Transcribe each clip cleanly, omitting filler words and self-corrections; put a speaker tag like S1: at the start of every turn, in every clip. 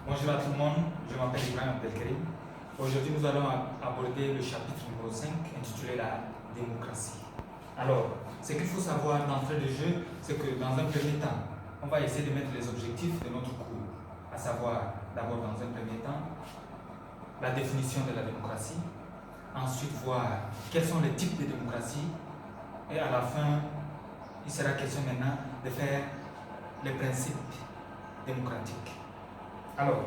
S1: Bonjour à tout le monde, je m'appelle Ibrahim Abdelkarim. Aujourd'hui, nous allons aborder le chapitre numéro 5 intitulé La démocratie. Alors, ce qu'il faut savoir d'entrée de jeu, c'est que dans un premier temps, on va essayer de mettre les objectifs de notre cours, à savoir d'abord dans un premier temps la définition de la démocratie, ensuite voir quels sont les types de démocratie et à la fin, il sera question maintenant de faire les principes démocratiques. Alors,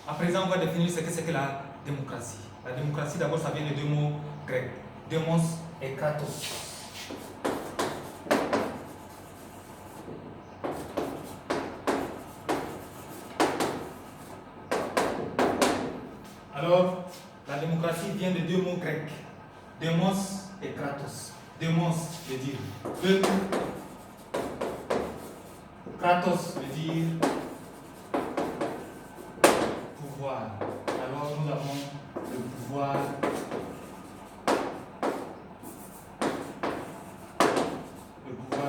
S1: à présent, on va définir ce que c'est que la démocratie. La démocratie, d'abord, ça vient de deux mots grecs, demos et kratos. Alors, la démocratie vient de deux mots grecs, demos et kratos. Demos veut dire peuple, kratos veut dire pouvoir. Alors, nous avons le pouvoir,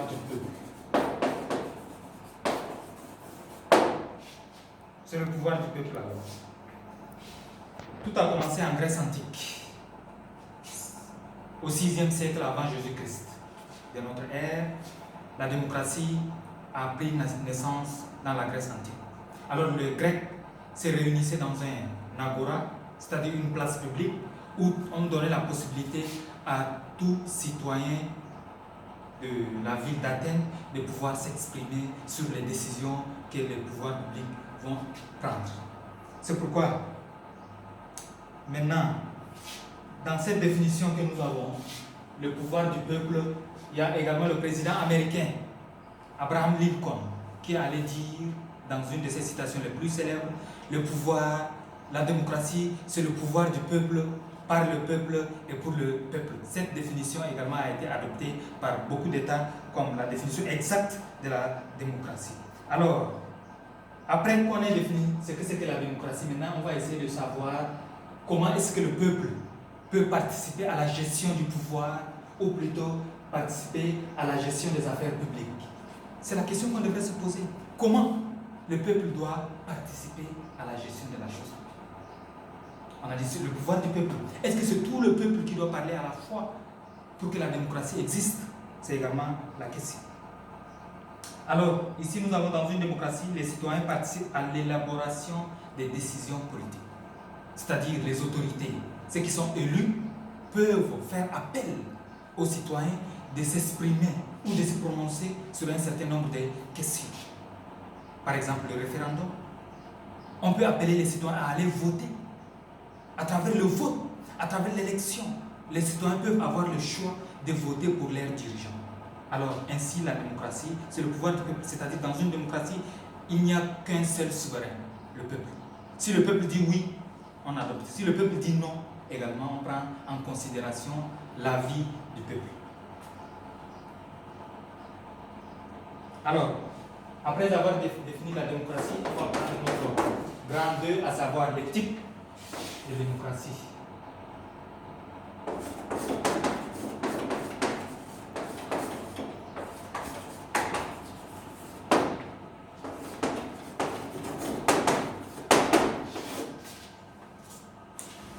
S1: du peuple. C'est le pouvoir du peuple alors. Tout a commencé en Grèce antique, au 6e siècle avant Jésus-Christ. De notre ère, la démocratie a pris naissance dans la Grèce antique. Alors les Grecs se réunissaient dans un agora, c'est-à-dire une place publique, où on donnait la possibilité à tout citoyen de la ville d'Athènes de pouvoir s'exprimer sur les décisions que les pouvoirs publics vont prendre. C'est pourquoi maintenant, dans cette définition que nous avons, le pouvoir du peuple, il y a également le président américain, Abraham Lincoln, qui allait dire, dans une de ses citations les plus célèbres, le pouvoir, la démocratie, c'est le pouvoir du peuple, par le peuple et pour le peuple. Cette définition également a été adoptée par beaucoup d'États comme la définition exacte de la démocratie. Alors, après qu'on ait défini ce que c'est que la démocratie, maintenant on va essayer de savoir comment est-ce que le peuple peut participer à la gestion du pouvoir ou plutôt participer à la gestion des affaires publiques. C'est la question qu'on devrait se poser. Comment le peuple doit participer à la gestion de la chose publique? On a dit le pouvoir du peuple. Est-ce que c'est tout le peuple qui doit parler à la fois pour que la démocratie existe? C'est également la question. Alors, ici nous avons dans une démocratie, les citoyens participent à l'élaboration des décisions politiques. C'est-à-dire les autorités, ceux qui sont élus, peuvent faire appel aux citoyens de s'exprimer ou de se prononcer sur un certain nombre de questions. Par exemple, le référendum. On peut appeler les citoyens à aller voter. À travers le vote, à travers l'élection, les citoyens peuvent avoir le choix de voter pour leurs dirigeants. Alors, ainsi, la démocratie, c'est le pouvoir du peuple. C'est-à-dire, dans une démocratie, il n'y a qu'un seul souverain, le peuple. Si le peuple dit oui, on adopte. Si le peuple dit non, également, on prend en considération l'avis du peuple. Alors, après avoir défini la démocratie, on va prendre notre grand 2, à savoir les types de démocratie.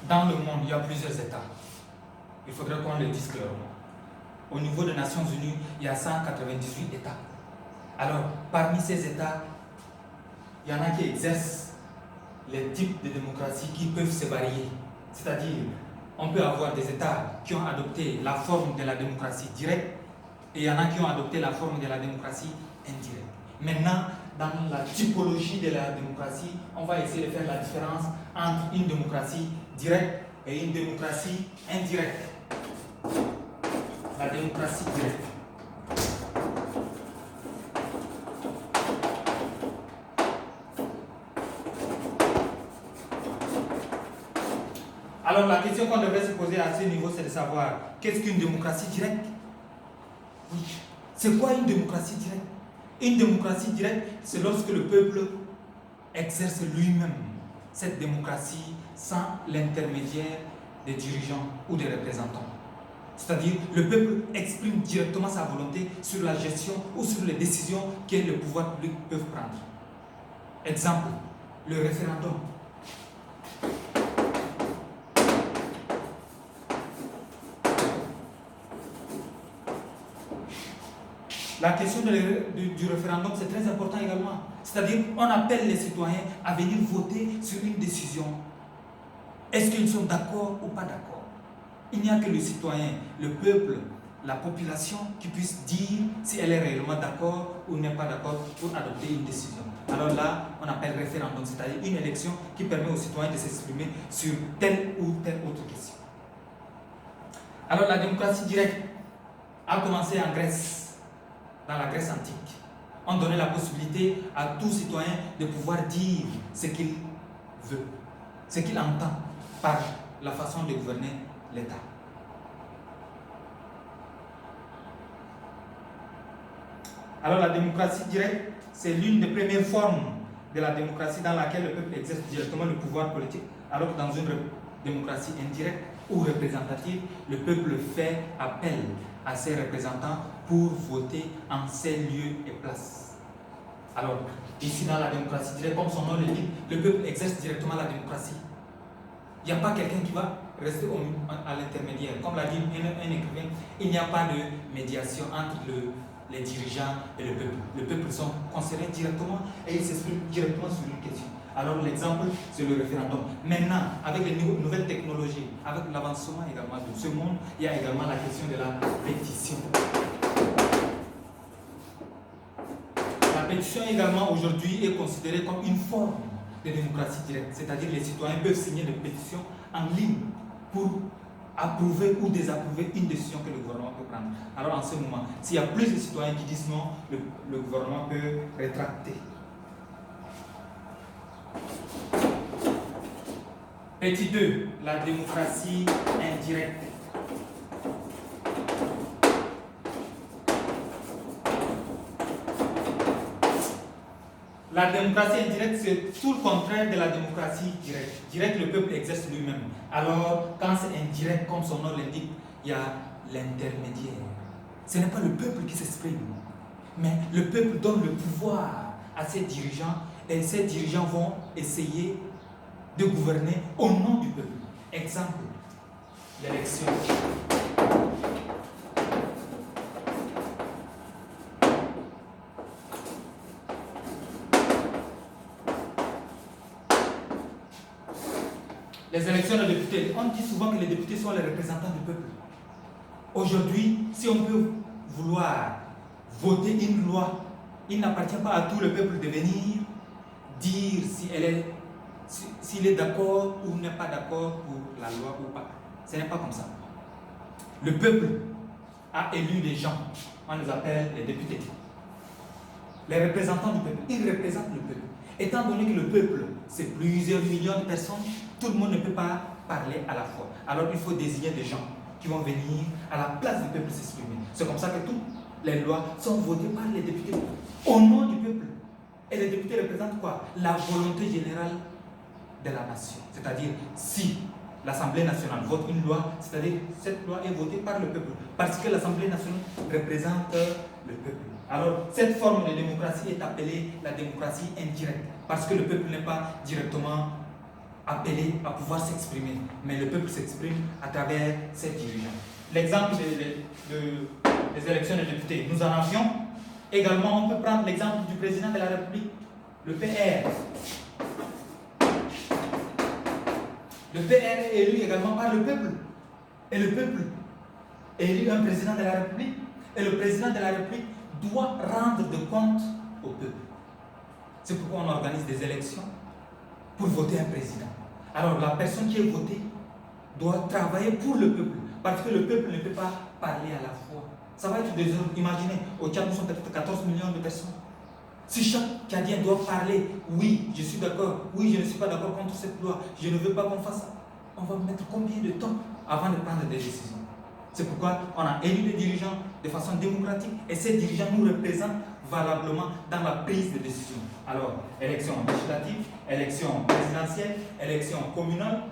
S1: Dans le monde, il y a plusieurs États. Il faudrait qu'on le dise clairement. Au niveau des Nations Unies, il y a 198 États. Alors, parmi ces États, il y en a qui exercent les types de démocratie qui peuvent se varier. C'est-à-dire, on peut avoir des États qui ont adopté la forme de la démocratie directe et il y en a qui ont adopté la forme de la démocratie indirecte. Maintenant, dans la typologie de la démocratie, on va essayer de faire la différence entre une démocratie directe et une démocratie indirecte. La démocratie directe. Alors la question qu'on devrait se poser à ce niveau, c'est de savoir qu'est-ce qu'une démocratie directe? Oui. C'est quoi une démocratie directe? Une démocratie directe, c'est lorsque le peuple exerce lui-même cette démocratie sans l'intermédiaire des dirigeants ou des représentants. C'est-à-dire, le peuple exprime directement sa volonté sur la gestion ou sur les décisions que le pouvoir public peut prendre. Exemple, le référendum. La question du référendum, c'est très important également. C'est-à-dire, on appelle les citoyens à venir voter sur une décision. Est-ce qu'ils sont d'accord ou pas d'accord? Il n'y a que le citoyen, le peuple, la population qui puisse dire si elle est réellement d'accord ou n'est pas d'accord pour adopter une décision. Alors là, on appelle référendum, c'est-à-dire une élection qui permet aux citoyens de s'exprimer sur telle ou telle autre question. Alors la démocratie directe a commencé en Grèce, dans la Grèce antique. On donnait la possibilité à tout citoyen de pouvoir dire ce qu'il veut, ce qu'il entend par la façon de gouverner l'État. Alors la démocratie directe, c'est l'une des premières formes de la démocratie dans laquelle le peuple exerce directement le pouvoir politique, alors que dans une démocratie indirecte ou représentative, le peuple fait appel à ses représentants pour voter en ses lieux et places. Alors, ici dans la démocratie directe, comme son nom le dit, le peuple exerce directement la démocratie. Il n'y a pas quelqu'un qui va rester à l'intermédiaire. Comme l'a dit un écrivain, il n'y a pas de médiation entre les dirigeants et le peuple. Le peuple sont concernés directement et ils s'expriment directement sur une question. Alors l'exemple, c'est le référendum. Maintenant, avec les nouvelles technologies, avec l'avancement également de ce monde, il y a également la question de la pétition. La pétition également aujourd'hui est considérée comme une forme de démocratie directe, c'est-à-dire les citoyens peuvent signer des pétitions en ligne pour approuver ou désapprouver une décision que le gouvernement peut prendre. Alors en ce moment, s'il y a plus de citoyens qui disent non, le gouvernement peut rétracter. Petit 2, la démocratie indirecte. La démocratie indirecte, c'est tout le contraire de la démocratie directe. Direct, le peuple exerce lui-même. Alors, quand c'est indirect, comme son nom l'indique, il y a l'intermédiaire. Ce n'est pas le peuple qui s'exprime, mais le peuple donne le pouvoir à ses dirigeants et ces dirigeants vont essayer de gouverner au nom du peuple. Exemple, l'élection. Les élections de députés, on dit souvent que les députés sont les représentants du peuple. Aujourd'hui, si on peut vouloir voter une loi, il n'appartient pas à tout le peuple de venir dire s'il est d'accord ou n'est pas d'accord pour la loi ou pas. Ce n'est pas comme ça. Le peuple a élu des gens, on les appelle les députés. Les représentants du peuple, ils représentent le peuple. Étant donné que le peuple, c'est plusieurs millions de personnes, tout le monde ne peut pas parler à la fois. Alors il faut désigner des gens qui vont venir à la place du peuple s'exprimer. C'est comme ça que toutes les lois sont votées par les députés au nom du peuple. Et les députés représentent quoi? La volonté générale de la nation. C'est-à-dire, si l'Assemblée nationale vote une loi, c'est-à-dire cette loi est votée par le peuple, parce que l'Assemblée nationale représente le peuple. Alors, cette forme de démocratie est appelée la démocratie indirecte, parce que le peuple n'est pas directement appelé à pouvoir s'exprimer, mais le peuple s'exprime à travers ses dirigeants. L'exemple des élections de députés, nous en avions. Également, on peut prendre l'exemple du président de la République, le PR. Le PR est élu également par le peuple. Et le peuple élit un président de la République. Et le président de la République doit rendre de compte au peuple. C'est pourquoi on organise des élections pour voter un président. Alors la personne qui est votée doit travailler pour le peuple. Parce que le peuple ne peut pas parler à la fois. Ça va être des heures. Imaginez, au Tchad, nous sommes peut-être 14 millions de personnes. Si chaque Tchadien doit parler, oui, je suis d'accord, oui, je ne suis pas d'accord contre cette loi, je ne veux pas qu'on fasse ça, on va mettre combien de temps avant de prendre des décisions? C'est pourquoi on a élu des dirigeants de façon démocratique et ces dirigeants nous représentent valablement dans la prise de décision. Alors, élection législative, élection présidentielle, élection communale,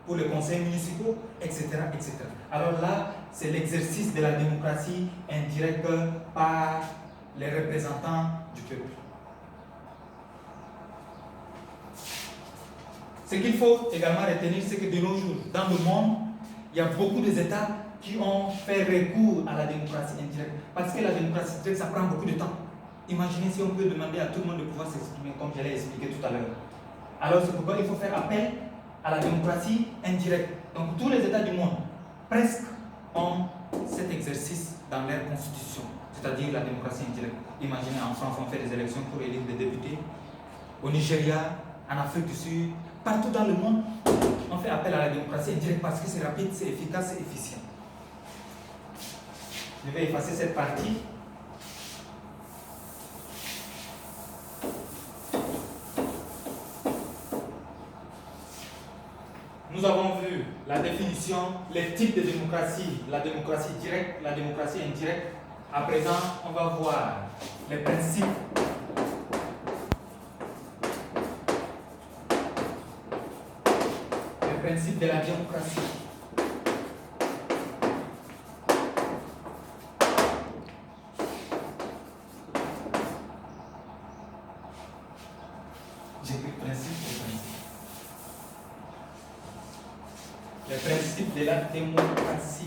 S1: pour les conseils municipaux, etc., etc. Alors là, c'est l'exercice de la démocratie indirecte par les représentants du peuple. Ce qu'il faut également retenir, c'est que de nos jours, dans le monde, il y a beaucoup d'États qui ont fait recours à la démocratie indirecte. Parce que la démocratie indirecte, ça prend beaucoup de temps. Imaginez si on peut demander à tout le monde de pouvoir s'exprimer comme je l'ai expliqué tout à l'heure. Alors c'est pourquoi il faut faire appel à la démocratie indirecte. Donc tous les États du monde, presque, ont cet exercice dans leur constitution, c'est-à-dire la démocratie indirecte. Imaginez en France, on fait des élections pour élire des députés. Au Nigeria, en Afrique du Sud, partout dans le monde, on fait appel à la démocratie indirecte parce que c'est rapide, c'est efficace, c'est efficient. Je vais effacer cette partie. Nous avons vu la définition, les types de démocratie, la démocratie directe, la démocratie indirecte. À présent, on va voir les principes de la démocratie. J'ai pris principe et principe. Les principes de la démocratie.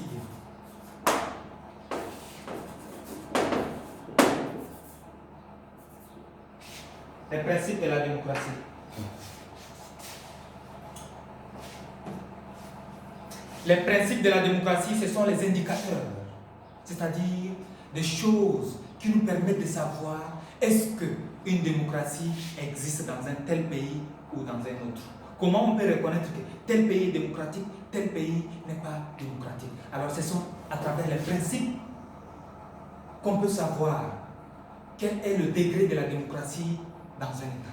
S1: Les principes de la démocratie. Les principes de la démocratie, ce sont les indicateurs, c'est-à-dire des choses qui nous permettent de savoir est-ce qu'une démocratie existe dans un tel pays ou dans un autre. Comment on peut reconnaître que tel pays est démocratique, tel pays n'est pas démocratique. Alors ce sont à travers les principes qu'on peut savoir quel est le degré de la démocratie dans un État.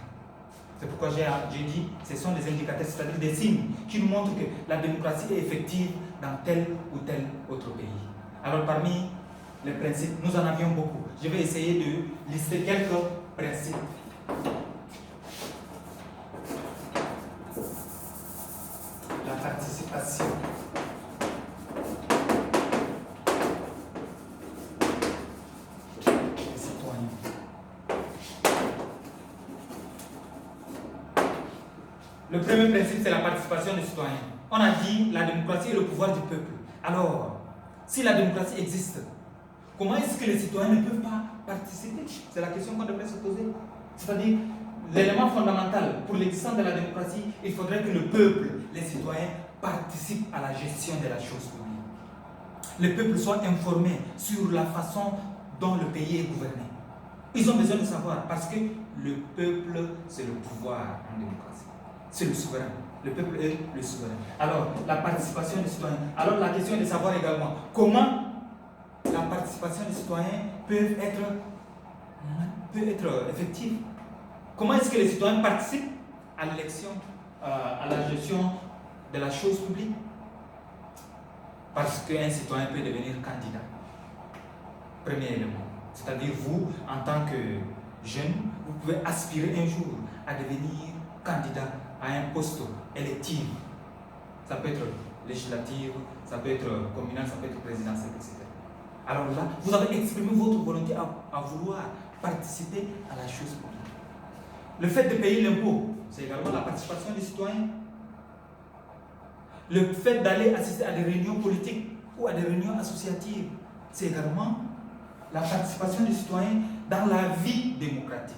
S1: C'est pourquoi j'ai dit ce sont des indicateurs, c'est-à-dire des signes qui nous montrent que la démocratie est effective dans tel ou tel autre pays. Alors parmi les principes, nous en avions beaucoup. Je vais essayer de lister quelques principes. La participation. Des citoyens. Le premier principe, c'est la participation des citoyens. On a dit la démocratie est le pouvoir du peuple. Alors, si la démocratie existe, comment est-ce que les citoyens ne peuvent pas participer? C'est la question qu'on devrait se poser. C'est-à-dire, l'élément fondamental pour l'existence de la démocratie, il faudrait que le peuple, les citoyens, participent à la gestion de la chose publique. Le peuple soit informé sur la façon dont le pays est gouverné. Ils ont besoin de savoir parce que le peuple, c'est le pouvoir en démocratie. C'est le souverain. Le peuple est le souverain. Alors, la participation des citoyens. Alors, la question est de savoir également comment la participation des citoyens peut être effective. Comment est-ce que les citoyens participent à l'élection, à la gestion de la chose publique? Parce qu'un citoyen peut devenir candidat. Premier élément. C'est-à-dire, vous, en tant que jeune, vous pouvez aspirer un jour à devenir candidat à un poste électif. Ça peut être législatif, ça peut être communal, ça peut être présidentiel, etc. Alors là, vous avez exprimé votre volonté à vouloir participer à la chose publique. Le fait de payer l'impôt, c'est également la participation des citoyens. Le fait d'aller assister à des réunions politiques ou à des réunions associatives, c'est également la participation des citoyens dans la vie démocratique.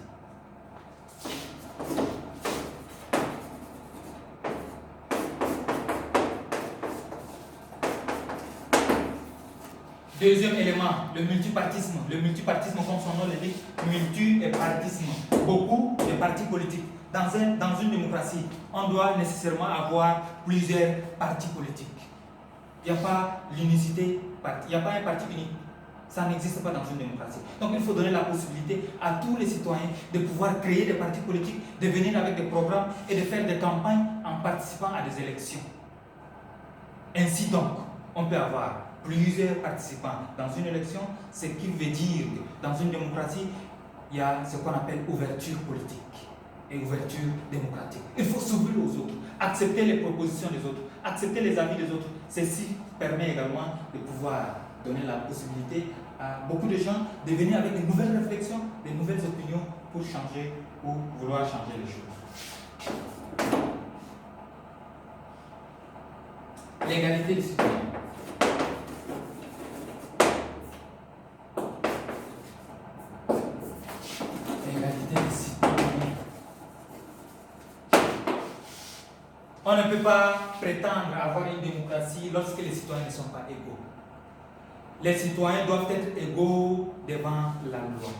S1: Deuxième élément, le multipartisme. Le multipartisme, comme son nom l'indique, multi et partisme. Beaucoup de partis politiques. Dans une démocratie, on doit nécessairement avoir plusieurs partis politiques. Il n'y a pas l'unicité, il n'y a pas un parti unique. Ça n'existe pas dans une démocratie. Donc il faut donner la possibilité à tous les citoyens de pouvoir créer des partis politiques, de venir avec des programmes et de faire des campagnes en participant à des élections. Ainsi donc, on peut avoir plusieurs participants dans une élection, ce qui veut dire que dans une démocratie, il y a ce qu'on appelle ouverture politique et ouverture démocratique. Il faut s'ouvrir aux autres, accepter les propositions des autres, accepter les avis des autres. Ceci permet également de pouvoir donner la possibilité à beaucoup de gens de venir avec de nouvelles réflexions, de nouvelles opinions pour changer ou vouloir changer les choses. L'égalité des citoyens. L'égalité des citoyens. On ne peut pas prétendre avoir une démocratie lorsque les citoyens ne sont pas égaux. Les citoyens doivent être égaux devant la loi,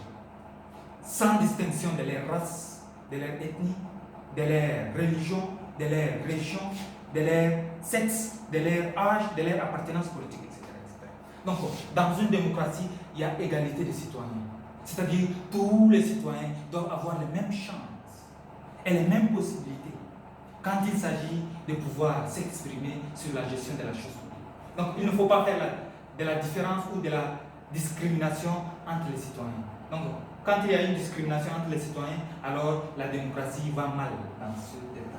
S1: sans distinction de leur race, de leur ethnie, de leur religion, de leur région, de leur sexe, de leur âge, de leur appartenance politique, etc., etc. Donc, dans une démocratie, il y a égalité des citoyens. C'est-à-dire, tous les citoyens doivent avoir les mêmes chances et les mêmes possibilités quand il s'agit de pouvoir s'exprimer sur la gestion de la chose publique. Donc, il ne faut pas faire de la différence ou de la discrimination entre les citoyens. Donc, quand il y a une discrimination entre les citoyens, alors la démocratie va mal dans ce état.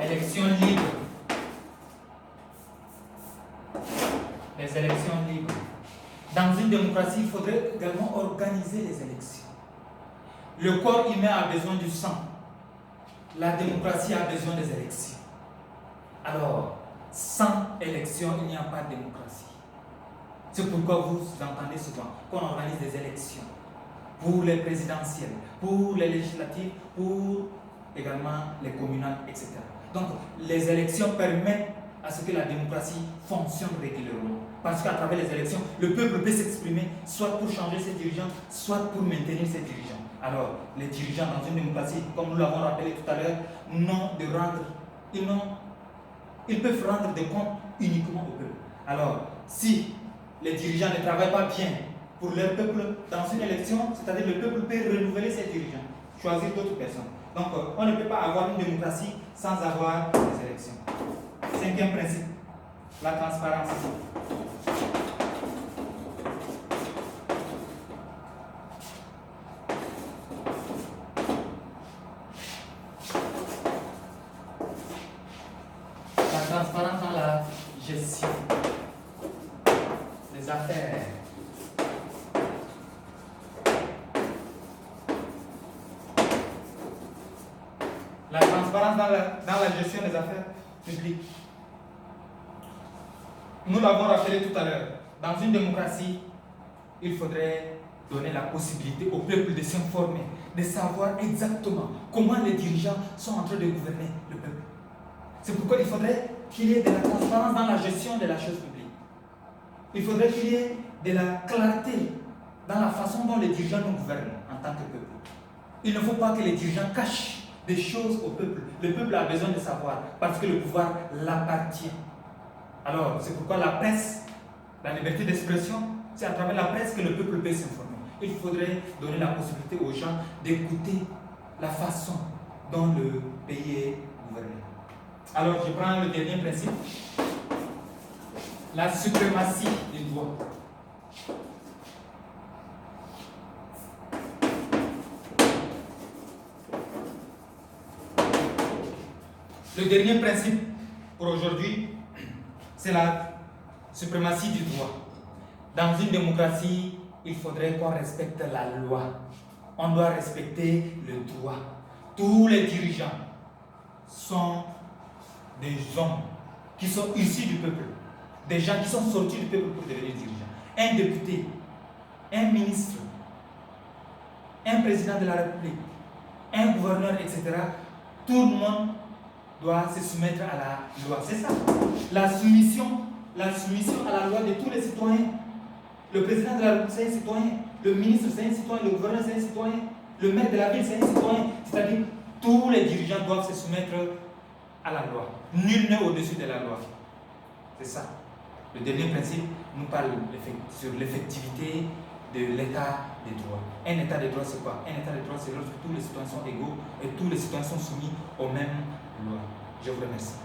S1: Élections libres. Les élections libres. Dans une démocratie, il faudrait également organiser les élections. Le corps humain a besoin du sang. La démocratie a besoin des élections. Alors, sans élection, il n'y a pas de démocratie. C'est pourquoi vous entendez souvent qu'on organise des élections pour les présidentielles, pour les législatives, pour également les communales, etc. Donc, les élections permettent à ce que la démocratie fonctionne régulièrement. Parce qu'à travers les élections, le peuple peut s'exprimer soit pour changer ses dirigeants, soit pour maintenir ses dirigeants. Alors, les dirigeants dans une démocratie, comme nous l'avons rappelé tout à l'heure, ils peuvent rendre des comptes uniquement au peuple. Alors, si les dirigeants ne travaillent pas bien pour leur peuple dans une élection, c'est-à-dire le peuple peut renouveler ses dirigeants, choisir d'autres personnes. Donc, on ne peut pas avoir une démocratie sans avoir des élections. Cinquième principe, la transparence. La transparence dans la gestion des affaires. La transparence dans la gestion des affaires publiques. Nous l'avons rappelé tout à l'heure. Dans une démocratie, il faudrait donner la possibilité au peuple de s'informer, de savoir exactement comment les dirigeants sont en train de gouverner le peuple. C'est pourquoi il faudrait qu'il y ait de la transparence dans la gestion de la chose publique. Il faudrait qu'il y ait de la clarté dans la façon dont les dirigeants nous gouvernent en tant que peuple. Il ne faut pas que les dirigeants cachent des choses au peuple. Le peuple a besoin de savoir parce que le pouvoir l'appartient. Alors, c'est pourquoi la presse, la liberté d'expression, c'est à travers la presse que le peuple peut s'informer. Il faudrait donner la possibilité aux gens d'écouter la façon dont le pays est gouverné. Alors, je prends le dernier principe, la suprématie des droits. Le dernier principe pour aujourd'hui, c'est la suprématie du droit. Dans une démocratie, il faudrait qu'on respecte la loi. On doit respecter le droit. Tous les dirigeants sont des hommes qui sont issus du peuple, des gens qui sont sortis du peuple pour devenir dirigeants. Un député, un ministre, un président de la République, un gouverneur, etc. Tout le monde doit se soumettre à la loi. C'est ça. La soumission à la loi de tous les citoyens. Le président de la République, c'est un citoyen. Le ministre, c'est un citoyen. Le gouverneur, c'est un citoyen. Le maire de la ville, c'est un citoyen. C'est-à-dire, tous les dirigeants doivent se soumettre à la loi. Nul n'est au-dessus de la loi. C'est ça. Le dernier principe nous parle sur l'effectivité de l'état des droits. Un état de droit, c'est quoi? Un état de droit, c'est lorsque tous les citoyens sont égaux et tous les citoyens sont soumis aux mêmes lois. Je vous remercie.